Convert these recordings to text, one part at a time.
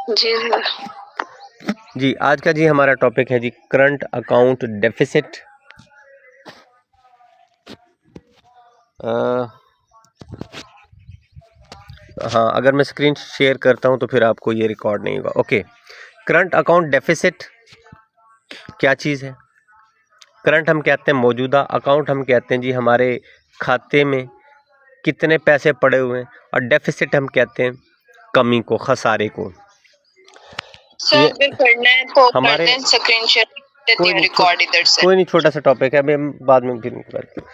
जी sir. जी आज का जी हमारा टॉपिक है जी करंट अकाउंट डेफिसिट। हाँ, अगर मैं स्क्रीन शेयर करता हूँ तो फिर आपको ये रिकॉर्ड नहीं होगा। ओके, करंट अकाउंट डेफिसिट क्या चीज़ है? करंट हम कहते हैं मौजूदा, अकाउंट हम कहते हैं जी हमारे खाते में कितने पैसे पड़े हुए हैं, और डेफिसिट हम कहते हैं कमी को, खसारे को। सर ये अगर करना है तो हमारे करते हैं, स्क्रीन शेयर देते कोई हैं नहीं रिकॉर्ड इधर से। कोई नहीं, छोटा सा टॉपिक है, अभी हम बाद में फिर करते हैं।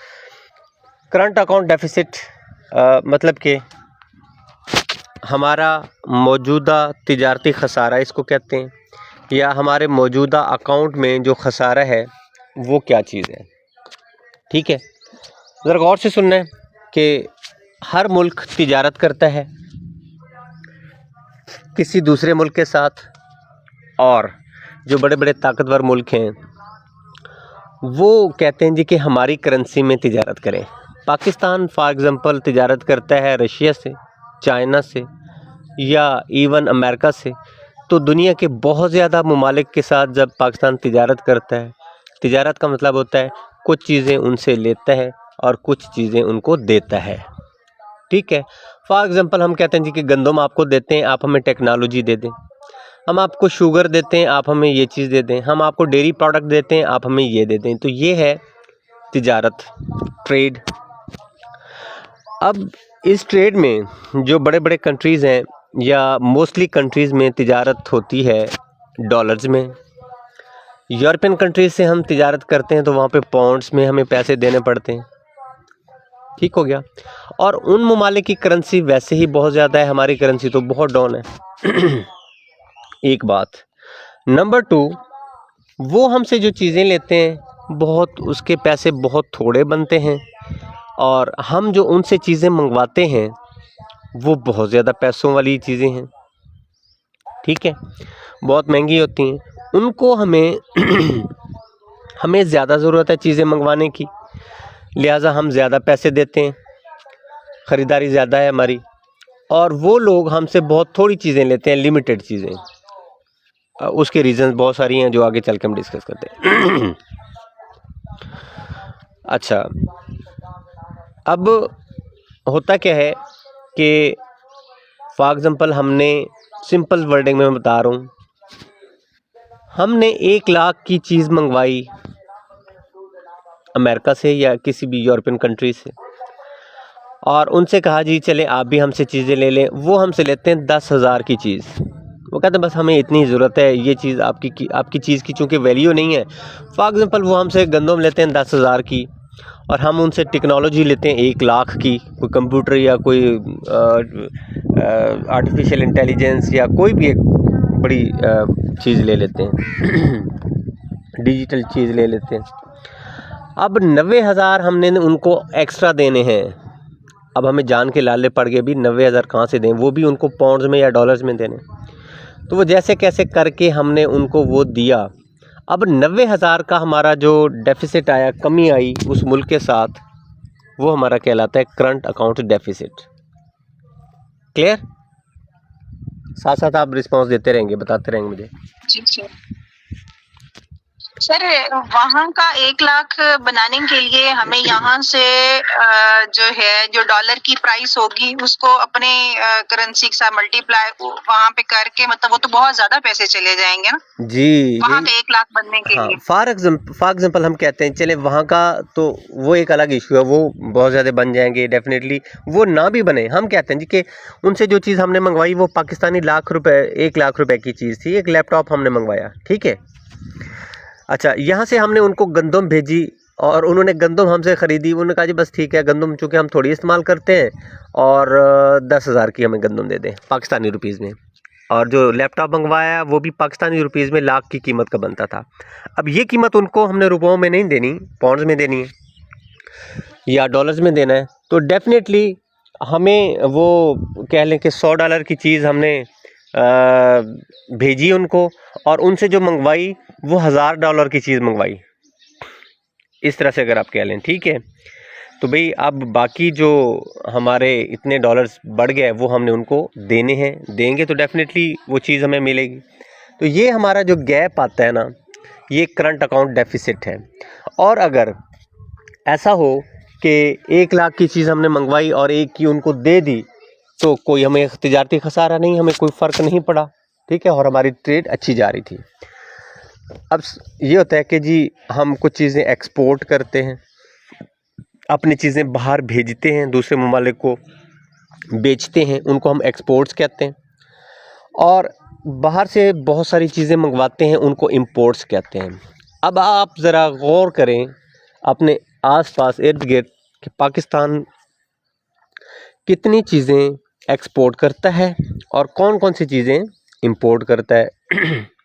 करंट अकाउंट डेफिसिट मतलब कि हमारा मौजूदा तिजारती खसारा इसको कहते हैं, या हमारे मौजूदा अकाउंट में जो खसारा है वो क्या चीज़ है। ठीक है, ज़रा गौर से सुनना है कि हर मुल्क तिजारत करता है किसी दूसरे मुल्क के साथ, और जो बड़े बड़े ताकतवर मुल्क हैं वो कहते हैं जी कि हमारी करेंसी में तिजारत करें। पाकिस्तान फॉर एग्ज़ाम्पल तिजारत करता है रशिया से, चाइना से, या इवन अमेरिका से। तो दुनिया के बहुत ज़्यादा ममालिक के साथ जब पाकिस्तान तिजारत करता है, तिजारत का मतलब होता है कुछ चीज़ें उनसे लेता है और कुछ चीज़ें उनको देता है। ठीक है, फॉर एग्ज़ाम्पल हम कहते हैं जी कि गंदम आपको देते हैं, आप हमें टेक्नोलॉजी दे दें। हम आपको शुगर देते हैं, आप हमें ये चीज़ दे दें। हम आपको डेयरी प्रोडक्ट देते हैं, आप हमें ये दे दें। तो ये है तिजारत, ट्रेड। अब इस ट्रेड में जो बड़े बड़े कंट्रीज़ हैं, या मोस्टली कंट्रीज़ में तिजारत होती है डॉलर्स में। यूरोपियन कंट्रीज से हम तिजारत करते हैं तो वहाँ पे पाउंड्स में हमें पैसे देने पड़ते हैं। ठीक हो गया। और उन ममालिक की करेंसी वैसे ही बहुत ज़्यादा है, हमारी करेंसी तो बहुत डाउन है। एक बात। नंबर टू, वो हमसे जो चीज़ें लेते हैं बहुत, उसके पैसे बहुत थोड़े बनते हैं, और हम जो उनसे चीज़ें मंगवाते हैं वो बहुत ज़्यादा पैसों वाली चीज़ें हैं। ठीक है, बहुत महंगी होती हैं। उनको हमें हमें ज़्यादा ज़रूरत है चीज़ें मंगवाने की, लिहाजा हम ज़्यादा पैसे देते हैं, ख़रीदारी ज़्यादा है हमारी, और वो लोग हमसे बहुत थोड़ी चीज़ें लेते हैं, लिमिटेड चीज़ें। उसके रीज़न्स बहुत सारी हैं जो आगे चल के हम डिस्कस करते हैं। अच्छा, अब होता क्या है कि फॉर एग्ज़ाम्पल हमने, सिंपल वर्डिंग में मैं बता रहा हूँ, हमने 1 लाख की चीज़ मंगवाई अमेरिका से या किसी भी यूरोपियन कंट्री से, और उनसे कहा जी चले आप भी हमसे चीज़ें ले लें। वो हमसे लेते हैं 10,000 की चीज़। वो कहते हैं बस हमें इतनी ज़रूरत है, ये चीज़ आपकी चीज़ की चूँकि वैल्यू नहीं है। फॉर एग्ज़ाम्पल वो हमसे गंदम लेते हैं 10,000 की, और हम उनसे टेक्नोलॉजी लेते हैं 1 लाख की, कोई कंप्यूटर या कोई आर्टिफिशियल इंटेलिजेंस या कोई भी एक बड़ी चीज़ ले लेते हैं। डिजिटल चीज़ ले लेते हैं। अब 90,000 हमने उनको एक्स्ट्रा देने हैं। अब हमें जान के लाले पड़ गए भी 90,000 कहाँ से दें, वो भी उनको पाउंड्स में या डॉलर्स में देने। तो वो जैसे कैसे करके हमने उनको वो दिया। अब 90,000 का हमारा जो डेफिसिट आया, कमी आई उस मुल्क के साथ, वो हमारा कहलाता है करंट अकाउंट डेफिसिट। क्लियर? साथ साथ आप रिस्पांस देते रहेंगे, बताते रहेंगे मुझे। जी सर। सर वहाँ का 1 लाख बनाने के लिए हमें यहाँ से जो है, जो डॉलर की प्राइस होगी उसको अपने करेंसी के साथ मल्टीप्लाई वहाँ पे करके, मतलब वो तो बहुत ज्यादा पैसे चले जाएंगे ना जी, वहाँ का 1 लाख बनने के हाँ, लिए। फॉर एग्जाम्पल हम कहते हैं चले वहाँ का, तो वो एक अलग इशू है, वो बहुत ज़्यादा बन जाएंगे डेफिनेटली। वो ना भी बने, हम कहते हैं जी कि उनसे जो चीज़ हमने मंगवाई वो पाकिस्तानी लाख रुपए, 1 लाख रुपए की चीज़ थी, एक लैपटॉप हमने मंगवाया। ठीक है, अच्छा, यहाँ से हमने उनको गंदम भेजी और उन्होंने गंदम हमसे ख़रीदी। उन्होंने कहा जी बस ठीक है, गंदम चूँकि हम थोड़ी इस्तेमाल करते हैं, और 10,000 की हमें गंदम दे दें पाकिस्तानी रुपीज़ में। और जो लैपटॉप मंगवाया वो भी पाकिस्तानी रुपीज़ में लाख की कीमत का बनता था। अब ये कीमत उनको हमने रुपयों में नहीं देनी, पाउंड्स में देनी है या डॉलर्स में देना है। तो डेफिनेटली हमें वो कह लें कि $100 की चीज़ हमने भेजी उनको, और उनसे जो मंगवाई वो $1,000 की चीज़ मंगवाई। इस तरह से अगर आप कह लें, ठीक है। तो भाई अब बाकी जो हमारे इतने डॉलर्स बढ़ गए वो हमने उनको देने हैं, देंगे तो डेफिनेटली वो चीज़ हमें मिलेगी। तो ये हमारा जो गैप आता है ना, ये करंट अकाउंट डेफिसिट है। और अगर ऐसा हो कि 1 लाख की चीज़ हमने मंगवाई और 1 की उनको दे दी, तो कोई हमें तिजारती खसारा नहीं, हमें कोई फ़र्क नहीं पड़ा, ठीक है, और हमारी ट्रेड अच्छी जा रही थी। अब ये होता है कि जी हम कुछ चीज़ें एक्सपोर्ट करते हैं, अपनी चीज़ें बाहर भेजते हैं, दूसरे ममालिक को बेचते हैं, उनको हम एक्सपोर्ट्स कहते हैं। और बाहर से बहुत सारी चीज़ें मंगवाते हैं, उनको इंपोर्ट्स कहते हैं। अब आप ज़रा गौर करें अपने आसपास इर्द गिर्द कि पाकिस्तान कितनी चीज़ें एक्सपोर्ट करता है और कौन कौन सी चीज़ें इंपोर्ट करता है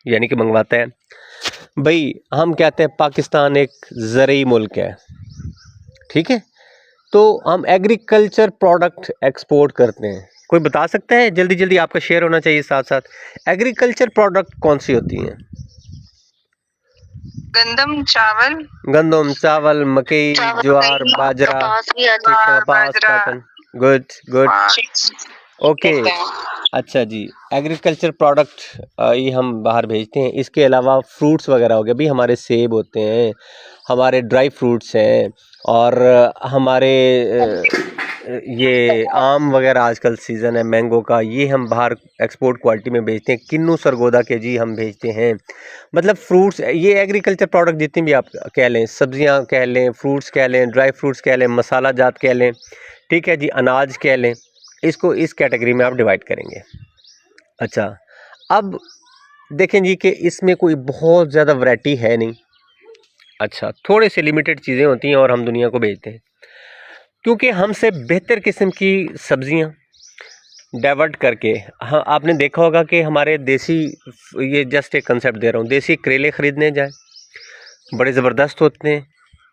यानी कि मंगवाता है। भाई हम कहते हैं पाकिस्तान एक ज़रूरी मुल्क है, ठीक है, तो हम एग्रीकल्चर प्रोडक्ट एक्सपोर्ट करते हैं। कोई बता सकता है, जल्दी जल्दी आपका शेयर होना चाहिए साथ साथ, एग्रीकल्चर प्रोडक्ट कौन सी होती हैं? गंदम, चावल, गंदम, चावल, मकई, ज्वार, बाजरा, कपास, कॉटन। गुड गुड, ओके, अच्छा जी। एग्रीकल्चर प्रोडक्ट ये हम बाहर भेजते हैं। इसके अलावा फ्रूट्स वगैरह हो गए, भाई हमारे सेब होते हैं, हमारे ड्राई फ्रूट्स हैं, और हमारे ये आम वगैरह आजकल सीज़न है मैंगो का, ये हम बाहर एक्सपोर्ट क्वालिटी में भेजते हैं। किन्नू सरगोदा के जी हम भेजते हैं। मतलब फ्रूट्स, ये एग्रीकल्चर प्रोडक्ट जितनी भी आप कह लें, सब्जियां कह लें, फ्रूट्स कह लें, ड्राई फ्रूट्स कह लें, मसाला जात कह लें, ठीक है जी, अनाज कह लें, इसको इस कैटेगरी में आप डिवाइड करेंगे। अच्छा, अब देखें जी कि इसमें कोई बहुत ज़्यादा वैरायटी है नहीं। अच्छा, थोड़े से लिमिटेड चीज़ें होती हैं और हम दुनिया को भेजते हैं, क्योंकि हमसे बेहतर किस्म की सब्जियां डाइवर्ट करके। हाँ, आपने देखा होगा कि हमारे देसी, ये जस्ट एक कंसेप्ट दे रहा हूँ, देसी करेले ख़रीदने जाए बड़े ज़बरदस्त होते हैं,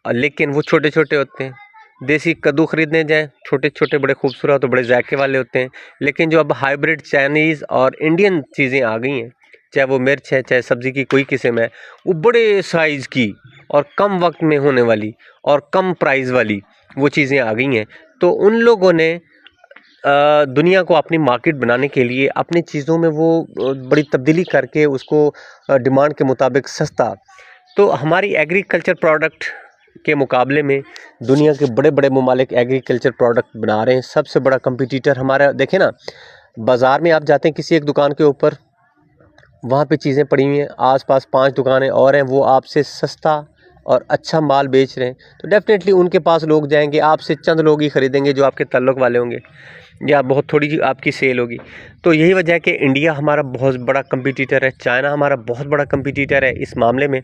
लेकिन वो छोटे छोटे होते हैं। देसी कद्दू ख़रीदने जाएँ, छोटे छोटे बड़े खूबसूरत और बड़े जायके वाले होते हैं। लेकिन जो अब हाइब्रिड चाइनीज़ और इंडियन चीज़ें आ गई हैं, चाहे वो मिर्च है, चाहे सब्ज़ी की कोई किस्म है, वो बड़े साइज़ की और कम वक्त में होने वाली और कम प्राइस वाली वो चीज़ें आ गई हैं। तो उन लोगों ने दुनिया को अपनी मार्केट बनाने के लिए अपनी चीज़ों में वो बड़ी तब्दीली करके उसको डिमांड के मुताबिक सस्ता, तो हमारी एग्रीकल्चर प्रोडक्ट के मुकाबले में दुनिया के बड़े बड़े ममालिक एग्रीकल्चर प्रोडक्ट बना रहे हैं। सबसे बड़ा कंपटीटर हमारा, देखें ना, बाज़ार में आप जाते हैं किसी एक दुकान के ऊपर, वहाँ पे चीज़ें पड़ी हुई हैं, आसपास 5 दुकानें और हैं, वो आपसे सस्ता और अच्छा माल बेच रहे हैं, तो डेफ़िनेटली उनके पास लोग जाएंगे। आपसे चंद लोग ही ख़रीदेंगे जो आपके ताल्लुक़ वाले होंगे, या बहुत थोड़ी आपकी सेल होगी। तो यही वजह है कि इंडिया हमारा बहुत बड़ा कंपटीटर है, चाइना हमारा बहुत बड़ा कंपटीटर है इस मामले में,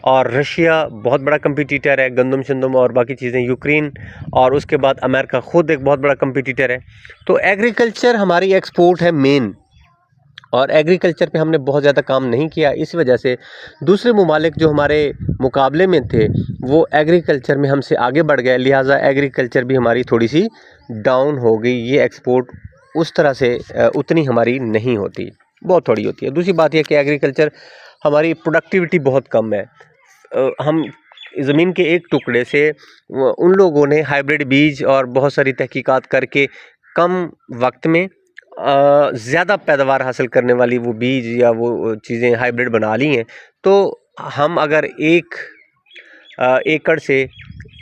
और रशिया बहुत बड़ा कंपटीटर है, गंदम शंदम और बाकी चीज़ें, यूक्रेन, और उसके बाद अमेरिका ख़ुद एक बहुत बड़ा कंपटीटर है। तो एग्रीकल्चर हमारी एक्सपोर्ट है मेन, और एग्रीकल्चर पे हमने बहुत ज़्यादा काम नहीं किया। इस वजह से दूसरे ममालिक जो हमारे मुकाबले में थे वो एग्रीकल्चर में हमसे आगे बढ़ गए, लिहाजा एग्रीकल्चर भी हमारी थोड़ी सी डाउन हो गई। ये एक्सपोर्ट उस तरह से उतनी हमारी नहीं होती, बहुत थोड़ी होती है। दूसरी बात यह कि एग्रीकल्चर हमारी प्रोडक्टिविटी बहुत कम है। हम ज़मीन के एक टुकड़े से उन लोगों ने हाइब्रिड बीज और बहुत सारी तहकीकात करके कम वक्त में ज़्यादा पैदावार हासिल करने वाली वो बीज या वो चीज़ें हाइब्रिड बना ली हैं। तो हम अगर एक एकड़ से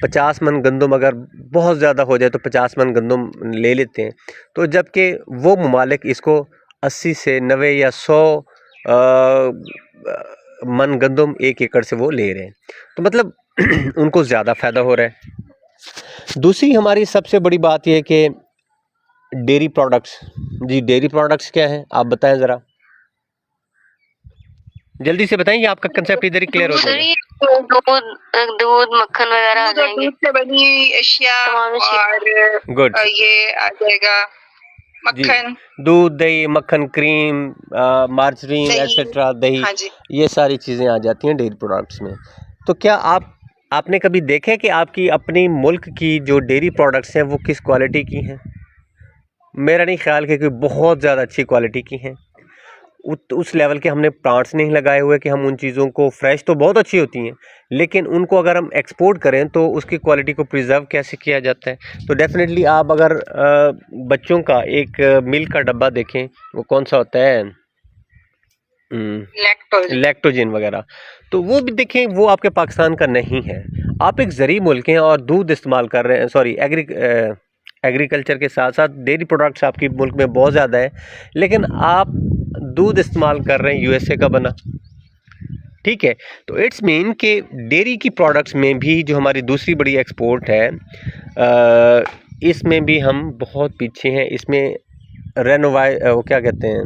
50 मन गंदम अगर बहुत ज़्यादा हो जाए तो 50 मन गंदम ले लेते हैं, तो जबकि वो ममालिक इसको 80 से 90 या 100 मन गंदम एक एकड़ से वो ले रहे हैं, तो मतलब उनको ज़्यादा फ़ायदा हो रहा है। दूसरी हमारी सबसे बड़ी बात यह है कि डेयरी प्रोडक्ट्स। जी, डेयरी प्रोडक्ट्स क्या हैं, आप बताएं ज़रा, जल्दी से बताएं, ये आपका कंसेप्ट इधर ही क्लियर हो जाएगा। दूध मक्खन वगैरह आ जाएंगे, दूध से बनी अशिया, और गुड, ये आ जाएगा मक्खन, दूध, दही, मक्खन, क्रीम, मार्जरीन एटसेट्रा, दही, हाँ जी। ये सारी चीज़ें आ जाती हैं डेयरी प्रोडक्ट्स में। तो क्या आपने कभी देखे कि आपकी अपनी मुल्क की जो डेयरी प्रोडक्ट्स हैं वो किस क्वालिटी की हैं? मेरा नहीं ख्याल कि कोई बहुत ज़्यादा अच्छी क्वालिटी की हैं। उस लेवल के हमने प्लांट्स नहीं लगाए हुए कि हम उन चीज़ों को, फ्रेश तो बहुत अच्छी होती हैं लेकिन उनको अगर हम एक्सपोर्ट करें तो उसकी क्वालिटी को प्रिजर्व कैसे किया जाता है। तो डेफिनेटली आप अगर बच्चों का एक मिल्क का डब्बा देखें, वो कौन सा होता है, लैक्टोजिन वगैरह, तो वो भी देखें, वो आपके पाकिस्तान का नहीं है। आप एक ज़री मुल्क हैं और दूध इस्तेमाल कर रहे हैं, सॉरी एग्रीकल्चर के साथ साथ डेयरी प्रोडक्ट्स आपकी मुल्क में बहुत ज़्यादा है, लेकिन आप दूध इस्तेमाल कर रहे हैं यूएसए का बना। ठीक है, तो इट्स मीन कि डेयरी की प्रोडक्ट्स में भी जो हमारी दूसरी बड़ी एक्सपोर्ट है, इसमें भी हम बहुत पीछे हैं। इसमें वो क्या कहते हैं,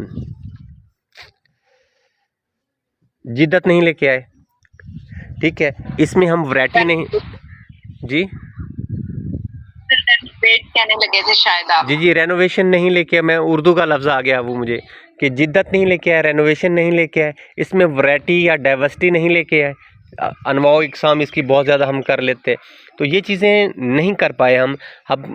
जिद्दत नहीं लेके आए। ठीक है, इसमें हम वैरायटी नहीं, जी कहने लगे थे शायद आप। जी रेनोवेशन नहीं लेके आए, मैं उर्दू का लफ्ज़ आ गया वो मुझे, कि जिद्दत नहीं लेके आए, रेनोवेशन नहीं लेके आए, इसमें वैरायटी या डाइवर्सिटी नहीं लेके आए, अनवाओ इकसाम इसकी बहुत ज़्यादा हम कर लेते, तो ये चीज़ें नहीं कर पाए हम।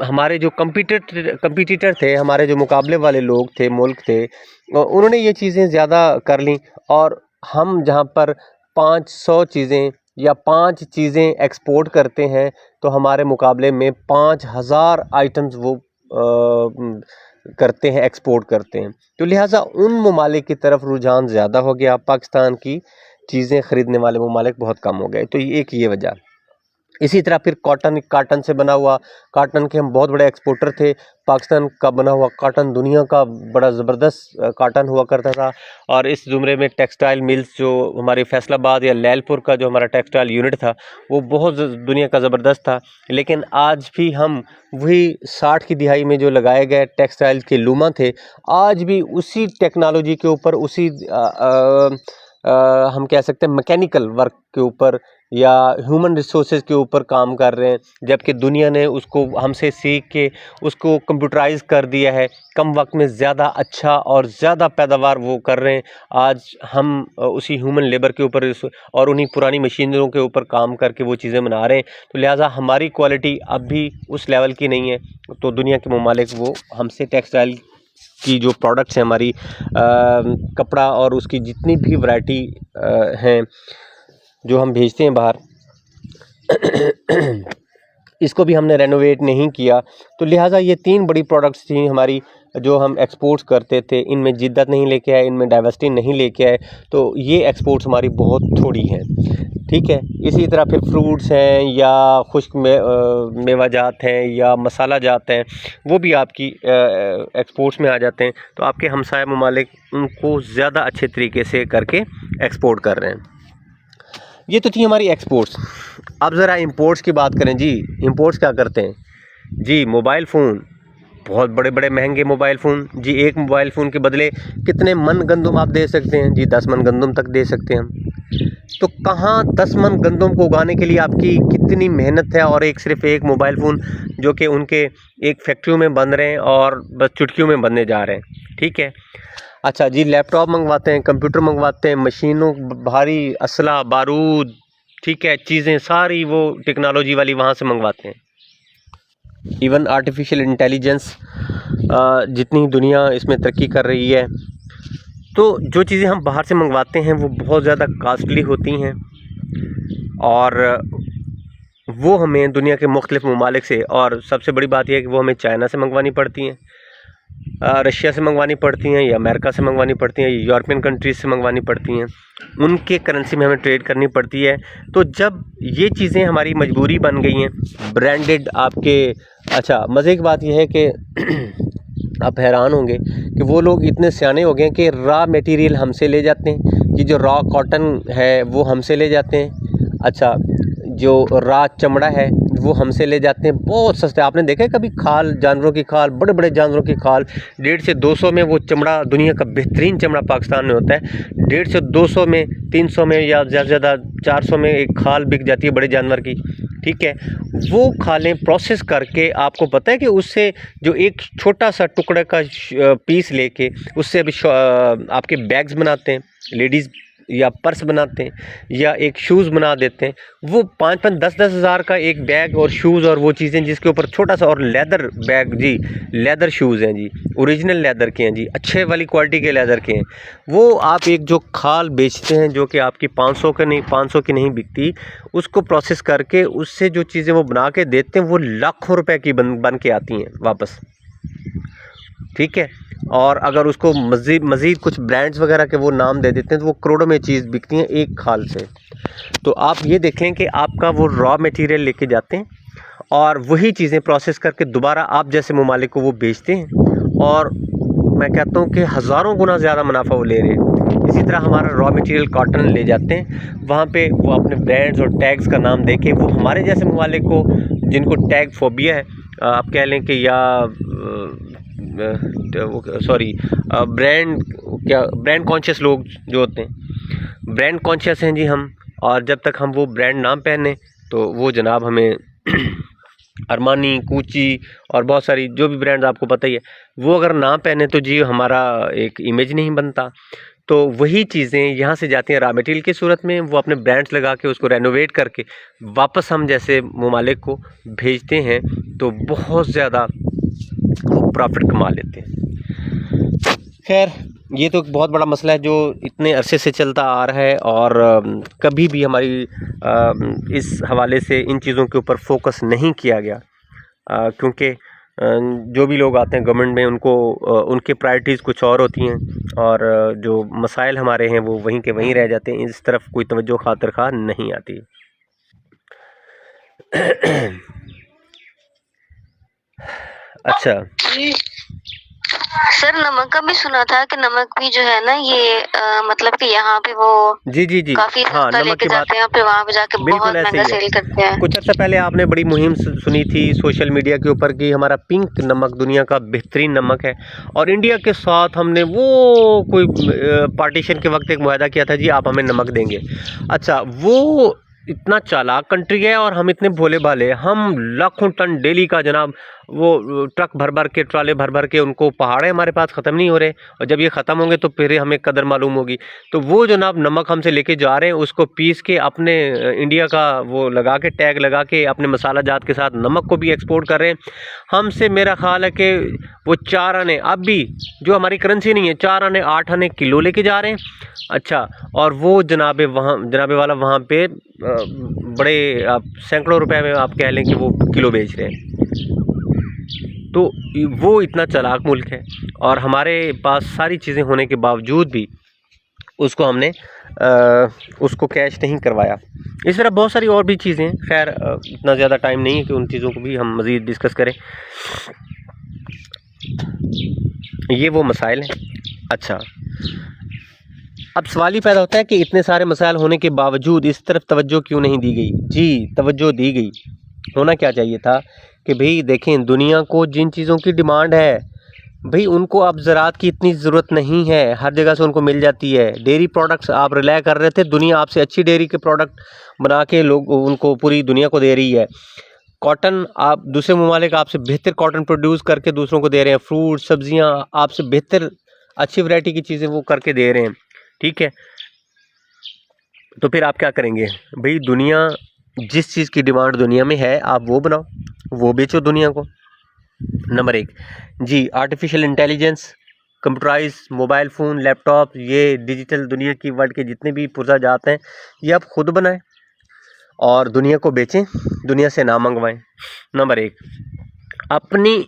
हमारे जो कंपटीटर थे, हमारे जो मुकाबले वाले लोग थे, मुल्क थे, उन्होंने ये चीज़ें ज़्यादा कर लीं, और हम जहाँ पर 500 चीज़ें या 5 चीज़ें एक्सपोर्ट करते हैं तो हमारे मुकाबले में 5000 आइटम्स वो करते हैं, एक्सपोर्ट करते हैं। तो लिहाजा उन ममालिक की तरफ रुझान ज़्यादा हो गया, पाकिस्तान की चीज़ें ख़रीदने वाले ममालिक बहुत कम हो गए। तो एक ये वजह। इसी तरह फिर काटन से बना हुआ, काटन के हम बहुत बड़े एक्सपोर्टर थे। पाकिस्तान का बना हुआ काटन दुनिया का बड़ा ज़बरदस्त काटन हुआ करता था, और इस ज़ुमरे में टेक्सटाइल मिल्स जो हमारे फैसलाबाद या लैलपुर का जो हमारा टेक्सटाइल यूनिट था, वो बहुत दुनिया का ज़बरदस्त था। लेकिन आज भी हम वही 60 की दिहाई में जो लगाए गए टेक्सटाइल के लूमा थे, आज भी उसी टेक्नोलॉजी के ऊपर, उसी हम कह सकते हैं मैकेनिकल वर्क के ऊपर या ह्यूमन रिसोर्सेज के ऊपर काम कर रहे हैं, जबकि दुनिया ने उसको हमसे सीख के उसको कंप्यूटराइज कर दिया है। कम वक्त में ज़्यादा अच्छा और ज़्यादा पैदावार वो कर रहे हैं। आज हम उसी ह्यूमन लेबर के ऊपर और उन्हीं पुरानी मशीनरों के ऊपर काम करके वो चीज़ें बना रहे हैं। तो लिहाजा हमारी क्वालिटी अब भी उस लेवल की नहीं है। तो दुनिया के ममालिक वो हमसे टेक्सटाइल की जो प्रोडक्ट्स हैं, हमारी कपड़ा और उसकी जितनी भी वैरायटी हैं जो हम भेजते हैं बाहर, इसको भी हमने रेनोवेट नहीं किया। तो लिहाजा ये 3 बड़ी प्रोडक्ट्स थी हमारी जो हम एक्सपोर्ट्स करते थे, इनमें जिद्दत नहीं लेके आए, इनमें डाइवर्सिटी नहीं लेके आए, तो ये एक्सपोर्ट्स हमारी बहुत थोड़ी हैं। ठीक है, इसी तरह फिर फ्रूट्स हैं या खुश्क मेवाजात हैं या मसाला जात हैं, वो भी आपकी एक्सपोर्ट्स में आ जाते हैं। तो आपके हमसाया ममालिक उनको ज़्यादा अच्छे तरीके से करके एक्सपोर्ट कर रहे हैं। ये तो थी हमारी एक्सपोर्ट्स। अब ज़रा इंपोर्ट्स की बात करें जी। इंपोर्ट्स क्या करते हैं जी? मोबाइल फ़ोन, बहुत बड़े बड़े महंगे मोबाइल फ़ोन जी। एक मोबाइल फ़ोन के बदले कितने मन गंदम आप दे सकते हैं जी? 10 मन गंदम तक दे सकते हैं हम। तो कहाँ 10 मन गंदम को उगाने के लिए आपकी कितनी मेहनत है, और सिर्फ़ एक मोबाइल फ़ोन जो कि उनके एक फैक्ट्रियों में बन रहे हैं और बस चुटकियों में बनने जा रहे हैं। ठीक है, अच्छा जी, लैपटॉप मंगवाते हैं, कंप्यूटर मंगवाते हैं, मशीनों, भारी असला बारूद, ठीक है, चीज़ें सारी वो टेक्नोलॉजी वाली वहाँ से मंगवाते हैं। इवन आर्टिफिशियल इंटेलिजेंस, जितनी दुनिया इसमें तरक्की कर रही है, तो जो चीज़ें हम बाहर से मंगवाते हैं वो बहुत ज़्यादा कास्टली होती हैं, और वो हमें दुनिया के मुख्तलिफ ममालिक से, और सबसे बड़ी बात यह है कि वो हमें चाइना से मंगवानी पड़ती हैं, रशिया से मंगवानी पड़ती हैं, या अमेरिका से मंगवानी पड़ती हैं, यूरोपियन कंट्रीज़ से मंगवानी पड़ती हैं। उनके करेंसी में हमें ट्रेड करनी पड़ती है। तो जब ये चीज़ें हमारी मजबूरी बन गई हैं, ब्रांडेड आपके, अच्छा मज़े की बात यह है कि आप हैरान होंगे कि वो लोग इतने सियाने हो गए हैं कि रॉ मटेरियल हमसे ले जाते हैं कि जो रॉ कॉटन है वो हमसे ले जाते हैं। अच्छा, जो रॉ चमड़ा है वो हमसे ले जाते हैं बहुत सस्ते। आपने देखा है कभी खाल, जानवरों की खाल, बड़े बड़े जानवरों की खाल 150 से 200 में वो चमड़ा, दुनिया का बेहतरीन चमड़ा पाकिस्तान में होता है। 150 से 200 में, 300 में या ज़्यादा से ज़्यादा 400 में एक खाल बिक जाती है बड़े जानवर की। ठीक है, वो खालें प्रोसेस करके, आपको पता है कि उससे जो एक छोटा सा टुकड़े का पीस लेके उससे अभी आपके बैग्स बनाते हैं। लेडीज़ या पर्स बनाते हैं या एक शूज़ बना देते हैं, वो 5-5 10-10 हज़ार का एक बैग और शूज़ और वो चीज़ें जिसके ऊपर छोटा सा और लेदर बैग जी, लेदर शूज़ हैं जी, ओरिजिनल लेदर के हैं जी, अच्छे वाली क्वालिटी के लेदर के हैं। वो आप एक जो खाल बेचते हैं जो कि आपकी 500 की नहीं बिकती, उसको प्रोसेस करके उससे जो चीज़ें वो बना के देते हैं वो लाखों रुपए की बन के आती हैं वापस, ठीक है। और अगर उसको मज़ीद कुछ ब्रांड्स वगैरह के वो नाम दे देते हैं तो वो करोड़ों में चीज़ बिकती हैं एक खाल से। तो आप ये देख लें कि आपका वो रॉ मटेरियल लेके जाते हैं और वही चीज़ें प्रोसेस करके दोबारा आप जैसे ममालिक को वो बेचते हैं और मैं कहता हूँ कि हज़ारों गुना ज़्यादा मुनाफा वो ले रहे हैं। इसी तरह हमारा रॉ मटेरियल कॉटन ले जाते हैं, वहाँ पे वो अपने ब्रांड्स और टैग्स का नाम देके वो हमारे जैसे ममालिक को जिनको टैग फोबिया है, आप कह लें कि या ब्रांड कॉन्शियस लोग जो होते हैं, ब्रांड कॉन्शियस हैं जी हम। और जब तक हम वो ब्रांड ना पहने तो वो जनाब हमें अरमानी, कूची और बहुत सारी जो भी ब्रांड्स आपको पता ही है, वो अगर ना पहने तो जी हमारा एक इमेज नहीं बनता। तो वही चीज़ें यहाँ से जाती हैं रॉ मटेरियल की सूरत में, वो अपने ब्रांड्स लगा के उसको रेनोवेट करके वापस हम जैसे ममालिक को भेजते हैं तो बहुत ज़्यादा प्रॉफिट कमा लेते हैं। खैर ये तो एक बहुत बड़ा मसला है जो इतने अरसे से चलता आ रहा है और कभी भी हमारी इस हवाले से इन चीज़ों के ऊपर फोकस नहीं किया गया, क्योंकि जो भी लोग आते हैं गवर्नमेंट में उनको उनके प्रायोरिटीज़ कुछ और होती हैं और जो मसाइल हमारे हैं वो वहीं के वहीं रह जाते हैं, इस तरफ कोई तवज्जो खातिर खा नहीं आती। अच्छा सर नमक का भी सुना था कि नमक भी जो है ना ये मतलब कि यहाँ पे वो जी काफी हाँ, सस्ता नमक लेके की बात जाते हैं, फिर वहाँ पे जाके बहुत बिल्कुल ऐसे महंगा ही है। सेल करते हैं। कुछ अर्सा पहले आपने बड़ी मुहिम सुनी थी सोशल मीडिया के ऊपर कि हमारा पिंक नमक दुनिया का बेहतरीन नमक है और इंडिया के साथ हमने वो कोई पार्टीशन के वक्त एक मुआहदा किया था जी आप हमें नमक देंगे। अच्छा, वो इतना चालाक कंट्री है और हम इतने भोले भाले, हम लाखों टन डेली का जनाब वो ट्रक भर भर के, ट्राले भर भर के, उनको पहाड़े हमारे पास ख़त्म नहीं हो रहे और जब ये ख़त्म होंगे तो फिर हमें कदर मालूम होगी। तो वो जनाब नमक हमसे लेके जा रहे हैं, उसको पीस के अपने इंडिया का वो लगा के टैग लगा के अपने मसाला जात के साथ नमक को भी एक्सपोर्ट कर रहे हैं हमसे। मेरा ख्याल है कि वो 4 आने अब भी जो हमारी करेंसी नहीं है 4 आने 8 आने किलो लेके जा रहे हैं। अच्छा, और वो जनाबे वाला वहाँ पे बड़े आप सैकड़ों रुपए में आप कह लें कि वो किलो बेच रहे हैं। तो वो इतना चालाक मुल्क है और हमारे पास सारी चीज़ें होने के बावजूद भी उसको हमने उसको कैश नहीं करवाया। इस तरह बहुत सारी और भी चीज़ें हैं। खैर इतना ज़्यादा टाइम नहीं है कि उन चीज़ों को भी हम मज़ीद डिस्कस करें। ये वो मसाइल हैं। अच्छा, अब सवाल ही पैदा होता है कि इतने सारे मसाइल होने के बावजूद इस तरफ तवज्जो क्यों नहीं दी गई? जी तवज्जो दी गई। होना क्या चाहिए था कि भाई देखें, दुनिया को जिन चीज़ों की डिमांड है भाई उनको अब ज़राअत की इतनी ज़रूरत नहीं है, हर जगह से उनको मिल जाती है। डेयरी प्रोडक्ट्स आप रिलाय कर रहे थे, दुनिया आपसे अच्छी डेयरी के प्रोडक्ट बना के लोग उनको पूरी दुनिया को दे रही है। कॉटन आप दूसरे ममालिक आपसे बेहतर कॉटन प्रोड्यूस करके दूसरों को दे रहे हैं। फ्रूट सब्जियां आपसे बेहतर अच्छी वैरायटी की चीज़ें वो करके दे रहे हैं, ठीक है। तो फिर आप क्या करेंगे भाई? दुनिया जिस चीज़ की डिमांड दुनिया में है आप वो बनाओ, वो बेचो दुनिया को। नंबर 1 जी, artificial intelligence, computerise mobile phone, laptop, ये डिजिटल दुनिया की वर्ल्ड के जितने भी पुर्जा जाते हैं ये आप खुद बनाएं और दुनिया को बेचें, दुनिया से ना मंगवाएं। नंबर 1 अपनी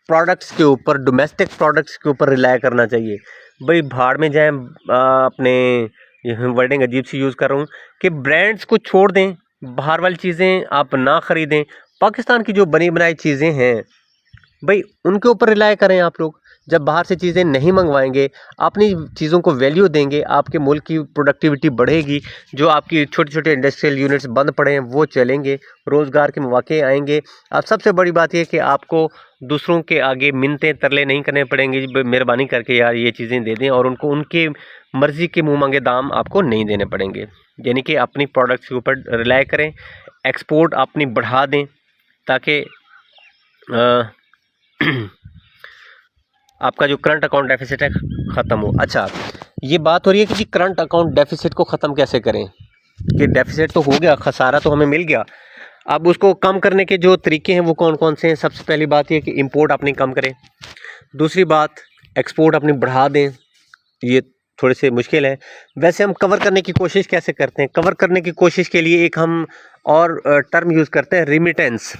प्रोडक्ट्स के ऊपर, डोमेस्टिक प्रोडक्ट्स के ऊपर रिलाय करना चाहिए। भाई भाड़ में जाएं, अपने वर्डिंग अजीब सी यूज़ कर रहा हूँ कि ब्रांड्स को छोड़ दें, बाहर वाली चीज़ें आप ना ख़रीदें। पाकिस्तान की जो बनी बनाई चीज़ें हैं भाई उनके ऊपर रिलाय करें आप लोग। जब बाहर से चीज़ें नहीं मंगवाएंगे, अपनी चीज़ों को वैल्यू देंगे, आपके मुल्क की प्रोडक्टिविटी बढ़ेगी। जो आपकी छोटे छोटे इंडस्ट्रियल यूनिट्स बंद पड़े हैं वो चलेंगे, रोज़गार के मौके आएंगे। अब सबसे बड़ी बात यह कि आपको दूसरों के आगे मिन्नतें तरले नहीं करने पड़ेंगे, मेहरबानी करके यार ये चीज़ें दे दें, और उनको उनके मर्ज़ी के मुँह मांगे दाम आपको नहीं देने पड़ेंगे। यानी कि अपनी प्रोडक्ट्स के ऊपर रिलाय करें, एक्सपोर्ट अपनी बढ़ा दें ताकि आपका जो करंट अकाउंट डेफिसिट है ख़त्म हो। अच्छा, ये बात हो रही है कि जी करंट अकाउंट डेफिसिट को ख़त्म कैसे करें, कि डेफिसिट तो हो गया, खसारा तो हमें मिल गया, अब उसको कम करने के जो तरीके हैं वो कौन कौन से हैं। सबसे पहली बात ये कि इंपोर्ट अपनी कम करें, दूसरी बात एक्सपोर्ट अपनी बढ़ा दें, ये थोड़े से मुश्किल है। वैसे हम कवर करने की कोशिश कैसे करते हैं, कवर करने की कोशिश के लिए एक हम और टर्म यूज़ करते हैं, रिमिटेंस।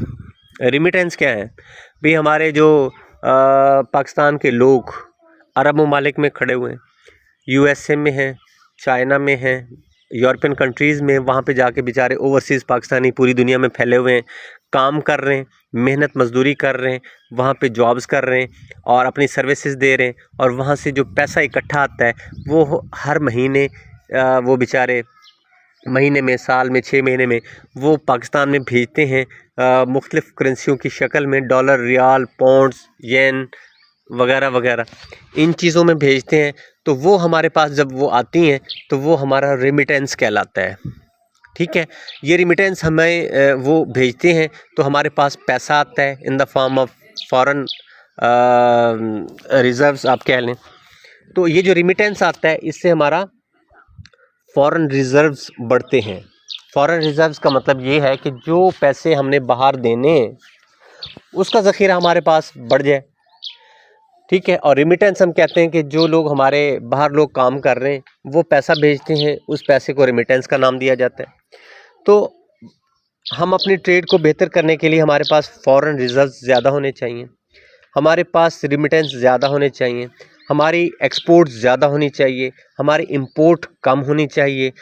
रिमिटेंस क्या है भाई, हमारे जो पाकिस्तान के लोग अरब ममालिक में खड़े हुए हैं, यूएसए में हैं, चाइना में हैं, यूरोपियन कंट्रीज़ में, वहाँ पे जाके बेचारे ओवरसीज़ पाकिस्तानी पूरी दुनिया में फैले हुए हैं, काम कर रहे हैं, मेहनत मजदूरी कर रहे हैं, वहाँ पे जॉब्स कर रहे हैं और अपनी सर्विसेज दे रहे हैं, और वहाँ से जो पैसा इकट्ठा आता है वो हर महीने वो बेचारे महीने में, साल में, 6 महीने में वो पाकिस्तान में भेजते हैं मुख्तलिफ़ करेंसियों की शक्ल में, डॉलर, रियाल, पाउंड्स, येन वगैरह वगैरह, इन चीज़ों में भेजते हैं। तो वो हमारे पास जब वो आती हैं तो वो हमारा रेमिटेंस कहलाता है। ठीक है, ये रेमिटेंस हमें वो भेजते हैं तो हमारे पास पैसा आता है in the form of foreign reserves आप कह लें। तो ये जो रेमिटेंस आता है इससे हमारा फॉरेन रिज़र्व्स बढ़ते हैं। फॉरेन रिज़र्व्स का मतलब ये है कि जो पैसे हमने बाहर देने हैं उसका ज़ख़ीरा हमारे पास बढ़ जाए। ठीक है, और रेमिटेंस हम कहते हैं कि जो लोग हमारे बाहर लोग काम कर रहे हैं वो पैसा भेजते हैं, उस पैसे को रेमिटेंस का नाम दिया जाता है। तो हम अपनी ट्रेड को बेहतर करने के लिए हमारे पास फॉरेन रिज़र्व्स ज़्यादा होने चाहिए, हमारे पास रेमिटेंस ज़्यादा होने चाहिए, हमारी एक्सपोर्ट ज़्यादा होनी चाहिए, हमारी इंपोर्ट कम होनी चाहिए,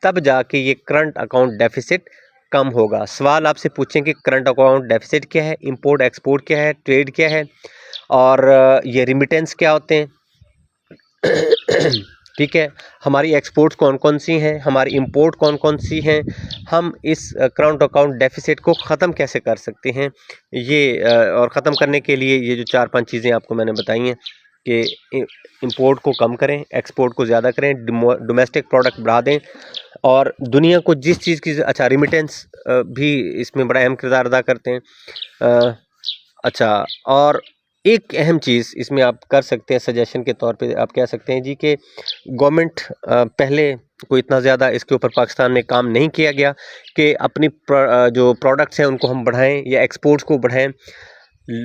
तब जाके ये करंट अकाउंट डेफिसिट कम होगा। सवाल आपसे पूछें कि करंट अकाउंट डेफिसिट क्या है, इंपोर्ट एक्सपोर्ट क्या है, ट्रेड क्या है और ये रेमिटेंस क्या होते हैं। ठीक है, हमारी एक्सपोर्ट्स कौन कौन सी हैं, हमारी इंपोर्ट कौन कौन सी हैं, हम इस करंट अकाउंट डेफिसिट को ख़त्म कैसे कर सकते हैं। ये और ख़त्म करने के लिए ये जो 4-5 चीज़ें आपको मैंने बताई हैं कि इंपोर्ट को कम करें, एक्सपोर्ट को ज़्यादा करें, डोमेस्टिक प्रोडक्ट बढ़ा दें और दुनिया को जिस चीज़ की अच्छा रेमिटेंस भी इसमें बड़ा अहम किरदार अदा करते हैं। अच्छा, और एक अहम चीज़ इसमें आप कर सकते हैं, सजेशन के तौर पे आप कह सकते हैं जी कि गवर्नमेंट पहले कोई इतना ज़्यादा इसके ऊपर पाकिस्तान में काम नहीं किया गया कि अपनी जो प्रोडक्ट्स हैं उनको हम बढ़ाएं या एक्सपोर्ट्स को बढ़ाएं।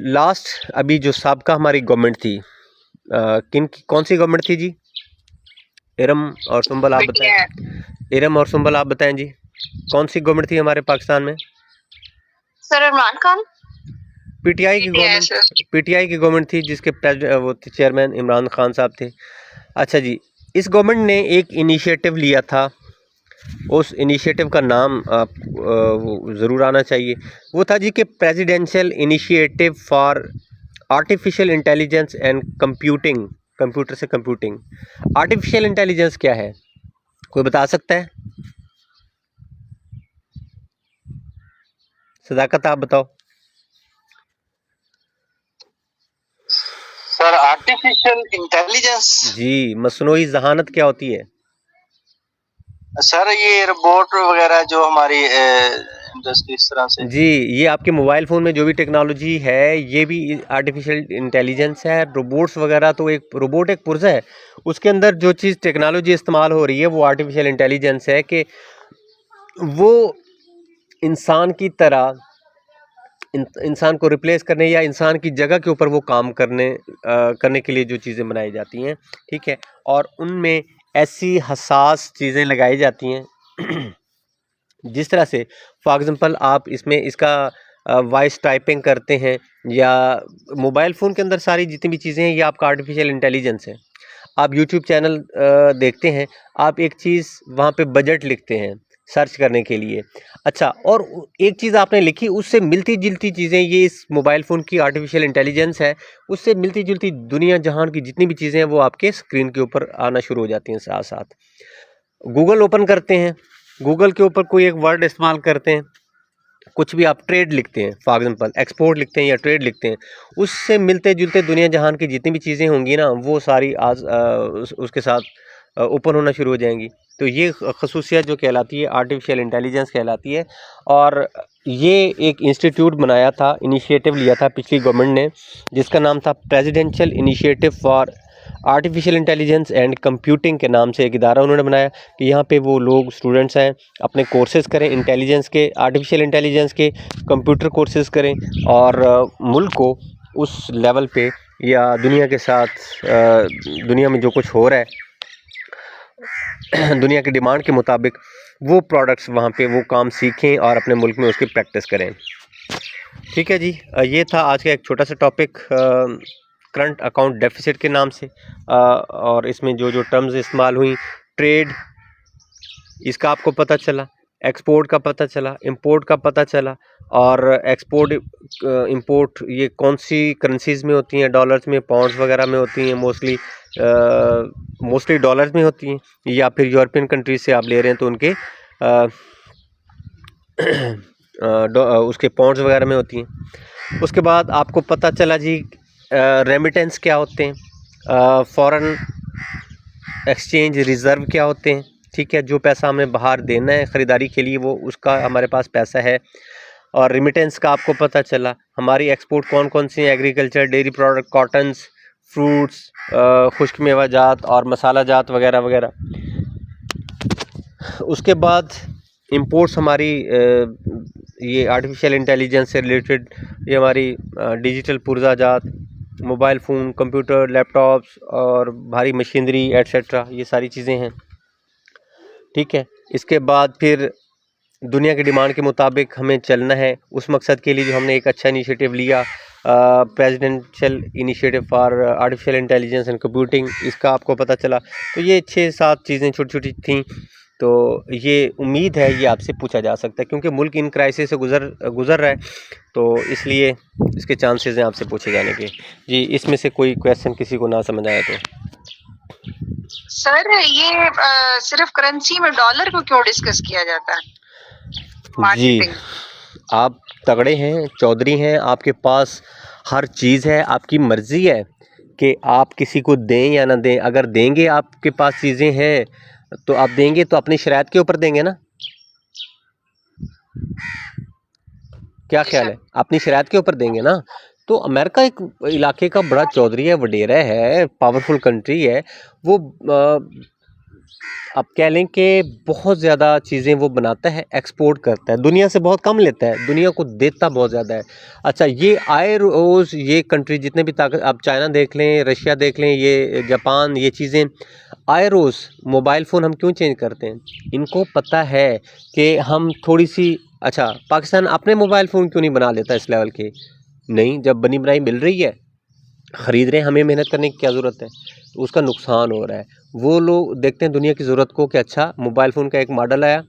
लास्ट अभी जो साबका हमारी गवर्नमेंट थी, कौन सी गवर्नमेंट थी जी? इरम और सुंबल आप बताएं। इरम और सुंबल आप बताएं जी, कौन सी गवर्नमेंट थी हमारे पाकिस्तान में? सर इमरान खान। पीटीआई की गवर्नमेंट थी जिसके वो चेयरमैन इमरान खान साहब थे। अच्छा जी, इस गवर्नमेंट ने एक इनिशिएटिव लिया था, उस इनिशिएटिव का नाम आप ज़रूर आना चाहिए। वो था जी कि presidential initiative for artificial intelligence and computing, computer से कंप्यूटिंग। आर्टिफिशियल इंटेलिजेंस क्या है, कोई बता सकता है? सदाकत आप बताओ। सर आर्टिफिशियल इंटेलिजेंस जी, मसनूई ज़हानत क्या होती है? सर ये रोबोट वगैरह जो हमारी इंडस्ट्री इस तरह से। जी, ये आपके मोबाइल फ़ोन में जो भी टेक्नोलॉजी है ये भी आर्टिफिशियल इंटेलिजेंस है। रोबोट्स वगैरह तो एक रोबोट एक पुर्ज़ा है, उसके अंदर जो चीज़ टेक्नोलॉजी इस्तेमाल हो रही है वो आर्टिफिशियल इंटेलिजेंस है कि वो इंसान की तरह इंसान को रिप्लेस करने या इंसान की जगह के ऊपर वो काम करने के लिए जो चीज़ें बनाई जाती हैं। ठीक है, और उनमें ऐसी हसास चीज़ें लगाई जाती हैं जिस तरह से फॉर एग्ज़ाम्पल आप इसमें इसका वॉइस टाइपिंग करते हैं या मोबाइल फ़ोन के अंदर सारी जितनी भी चीज़ें हैं ये आपका आर्टिफिशियल इंटेलिजेंस है। आप यूट्यूब चैनल देखते हैं, आप एक चीज़ वहाँ पे बजट लिखते हैं सर्च करने के लिए। अच्छा, और एक चीज़ आपने लिखी उससे मिलती-जुलती चीज़ें, ये इस मोबाइल फ़ोन की आर्टिफिशियल इंटेलिजेंस है, उससे मिलती-जुलती दुनिया जहान की जितनी भी चीज़ें हैं वो आपके स्क्रीन के ऊपर आना शुरू हो जाती हैं साथ-साथ। गूगल ओपन करते हैं, गूगल के ऊपर कोई एक वर्ड इस्तेमाल करते हैं, कुछ भी आप ट्रेड लिखते हैं, फॉर एग्ज़ाम्पल एक्सपोर्ट लिखते हैं या ट्रेड लिखते हैं, उससे मिलते-जुलते दुनिया जहान की जितनी भी चीज़ें होंगी ना वो सारी आज उसके साथ ओपन होना शुरू हो जाएंगी। तो ये खसूसियत जो कहलाती है आर्टिफिशियल इंटेलिजेंस कहलाती है। और ये एक इंस्टीट्यूट बनाया था, इनिशिएटिव लिया था पिछली गवर्नमेंट ने, जिसका नाम था presidential initiative for artificial intelligence and computing के नाम से एक इदारा उन्होंने बनाया कि यहाँ पे वो लोग स्टूडेंट्स हैं अपने कोर्सेज करें इंटेलिजेंस के, आर्टिफिशियल इंटेलिजेंस के, कंप्यूटर कोर्सेज करें और मुल्क को उस लेवल पे या दुनिया के साथ दुनिया में जो कुछ हो रहा है दुनिया की डिमांड के मुताबिक वो प्रोडक्ट्स वहाँ पे वो काम सीखें और अपने मुल्क में उसकी प्रैक्टिस करें। ठीक है जी, ये था आज का एक छोटा सा टॉपिक करंट अकाउंट डेफिसिट के नाम से, और इसमें जो जो टर्म्स इस्तेमाल हुई, ट्रेड इसका आपको पता चला, एक्सपोर्ट का पता चला, इंपोर्ट का पता चला, और एक्सपोर्ट इंपोर्ट ये कौन सी करेंसीज़ में होती हैं, डॉलर्स में, पाउंड्स वगैरह में होती हैं, मोस्टली डॉलर्स में होती हैं, या फिर यूरोपियन कंट्रीज से आप ले रहे हैं तो उनके उसके पाउंड्स वगैरह में होती हैं। उसके बाद आपको पता चला जी रेमिटेंस क्या होते हैं, फॉरेन एक्सचेंज रिज़र्व क्या होते हैं। ठीक है, जो पैसा हमें बाहर देना है ख़रीदारी के लिए वो उसका हमारे पास पैसा है। और रिमिटेंस का आपको पता चला, हमारी एक्सपोर्ट कौन कौन सी हैं, agriculture, dairy product, cottons, fruits, खुश्क मेवा जात और मसाला जात वगैरह वगैरह। उसके बाद इंपोर्ट्स हमारी ये आर्टिफिशियल इंटेलिजेंस से रिलेटेड, ये हमारी डिजिटल पुर्जा जात, मोबाइल फ़ोन, कंप्यूटर, लैपटॉप्स और भारी मशीनरी एट्सेट्रा, ये सारी चीज़ें हैं। ठीक है, इसके बाद फिर दुनिया की डिमांड के मुताबिक हमें चलना है। उस मकसद के लिए जो हमने एक अच्छा इनिशिएटिव लिया, presidential initiative for artificial intelligence and computing, इसका आपको पता चला। तो ये 6-7 चीज़ें छोटी छोटी थीं, तो ये उम्मीद है ये आपसे पूछा जा सकता है क्योंकि मुल्क इन क्राइसिस से गुज़र रहा है, तो इसलिए इसके चांसेस हैं आपसे पूछे जाने के। जी, इसमें से कोई क्वेश्चन किसी को ना समझ आया तो? सर ये सिर्फ करेंसी में डॉलर को क्यों डिस्कस किया जाता है? जी, मार्केटिंग। आप तगड़े हैं, चौधरी हैं, आपके पास हर चीज़ है, आपकी मर्ज़ी है कि आप किसी को दें या ना दें। अगर देंगे, आपके पास चीज़ें हैं तो आप देंगे तो अपनी शरायत के ऊपर देंगे ना, क्या ख्याल है? अपनी शरायत के ऊपर देंगे ना। तो अमेरिका एक इलाके का बड़ा चौधरी है, वडेरा है, पावरफुल कंट्री है, वो आप कह लें कि बहुत ज़्यादा चीज़ें वो बनाता है, एक्सपोर्ट करता है, दुनिया से बहुत कम लेता है, दुनिया को देता बहुत ज़्यादा है। अच्छा, ये आए रोज़ ये कंट्री जितने भी ताकत, आप चाइना देख लें, रशिया देख लें, ये जापान, ये चीज़ें आए रोज़ मोबाइल फ़ोन हम क्यों चेंज करते हैं? इनको पता है कि हम थोड़ी सी, अच्छा पाकिस्तान अपने मोबाइल फ़ोन क्यों नहीं बना लेता इस लेवल के? नहीं, जब बनी बनाई मिल रही है, ख़रीद रहे हैं, हमें मेहनत करने की क्या ज़रूरत है? तो उसका नुकसान हो रहा है। वो लोग देखते हैं दुनिया की ज़रूरत को कि अच्छा मोबाइल फ़ोन का एक मॉडल आया,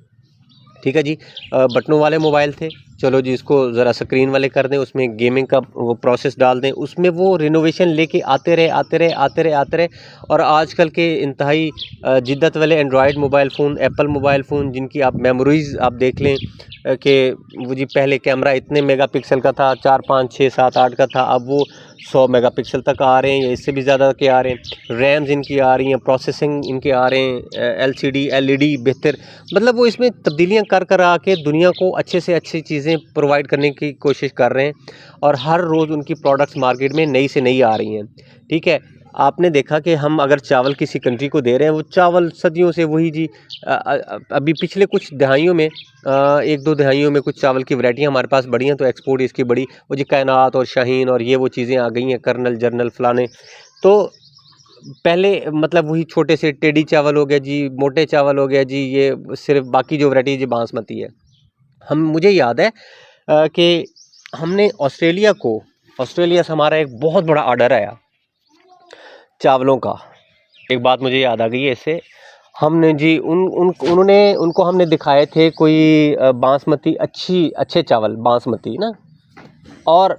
ठीक है जी, बटनों वाले मोबाइल थे, चलो जी इसको ज़रा स्क्रीन वाले कर दें, उसमें गेमिंग का वो प्रोसेस डाल दें, उसमें वो रिनोवेशन लेके आते रहे और आजकल के इंतहाई जिद्दत वाले Android mobile phone, Apple mobile phone, जिनकी आप मेमोरीज़ आप देख लें कि वो जी पहले कैमरा इतने मेगापिक्सल का था, 4, 5, 6, 7, 8 का था, अब वो 100 मेगापिक्सल तक आ रहे हैं या इससे भी ज़्यादा के आ रहे हैं। रैम्स इनकी आ रही हैं, प्रोसेसिंग इनके आ रहे हैं, LCD LED बेहतर, मतलब वो इसमें तब्दीलियाँ कर आके दुनिया को अच्छे से अच्छी चीज़ें प्रोवाइड करने की कोशिश कर रहे हैं और हर रोज़ उनकी प्रोडक्ट्स मार्केट में नई से नई आ रही हैं। ठीक है, आपने देखा कि हम अगर चावल किसी कंट्री को दे रहे हैं, वो चावल सदियों से वही जी, अभी पिछले कुछ दहाइयों में, 1-2 दहाइयों में कुछ चावल की वैरायटियाँ हमारे पास बढ़ी हैं, तो एक्सपोर्ट इसकी बढ़ी, वो जी कायनात और शाहीन और ये वो चीज़ें आ गई हैं, कर्नल, जर्नल, फलाने। तो पहले मतलब वही छोटे से टेढ़ी चावल हो गया जी, मोटे चावल हो गया जी, ये सिर्फ बाकी जो वैरायटी जी बासमती है। मुझे याद है कि हमने ऑस्ट्रेलिया से हमारा एक बहुत बड़ा ऑर्डर आया चावलों का। एक बात मुझे याद आ गई है इससे, हमने जी उनको हमने दिखाए थे कोई बासमती अच्छे चावल बासमती ना, और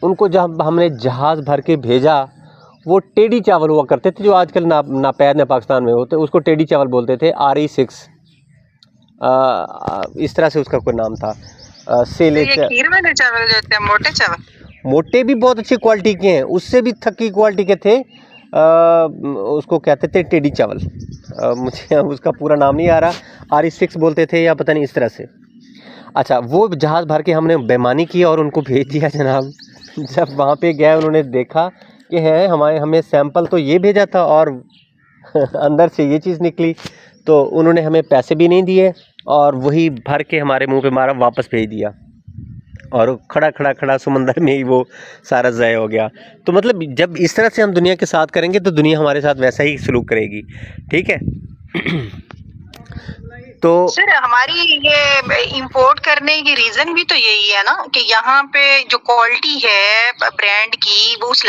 उनको जब हमने जहाज़ भर के भेजा, वो टेढ़ी चावल हुआ करते थे जो आजकल नापैद में पाकिस्तान में होते, उसको टेढ़ी चावल बोलते थे, RE6 इस तरह से उसका कोई नाम था। सेले ये खीर वाले चावल जो होते हैं, मोटे चावल, मोटे भी बहुत अच्छी क्वालिटी के हैं, उससे भी थकी क्वालिटी के थे, उसको कहते थे टेढ़ी चावल। मुझे उसका पूरा नाम नहीं आ रहा, RE6 बोलते थे या पता नहीं इस तरह से। अच्छा, वो जहाज़ भर के हमने बेईमानी की और उनको भेज दिया जनाब। जब वहाँ पे गए उन्होंने देखा कि है हमें सैंपल तो ये भेजा था और अंदर से ये चीज़ निकली, तो उन्होंने हमें पैसे भी नहीं दिए और वही भर के हमारे मुंह पे मारा, वापस भेज दिया और खड़ा समंदर में ही वो सारा ज़ाया हो गया। तो मतलब जब इस तरह से हम दुनिया के साथ करेंगे तो दुनिया हमारे साथ वैसा ही सलूक करेगी, ठीक है। तो सर हमारी ये इंपोर्ट करने की रीजन भी तो यही है ना कि यहाँ पे जो क्वालिटी है ब्रांड की वो उस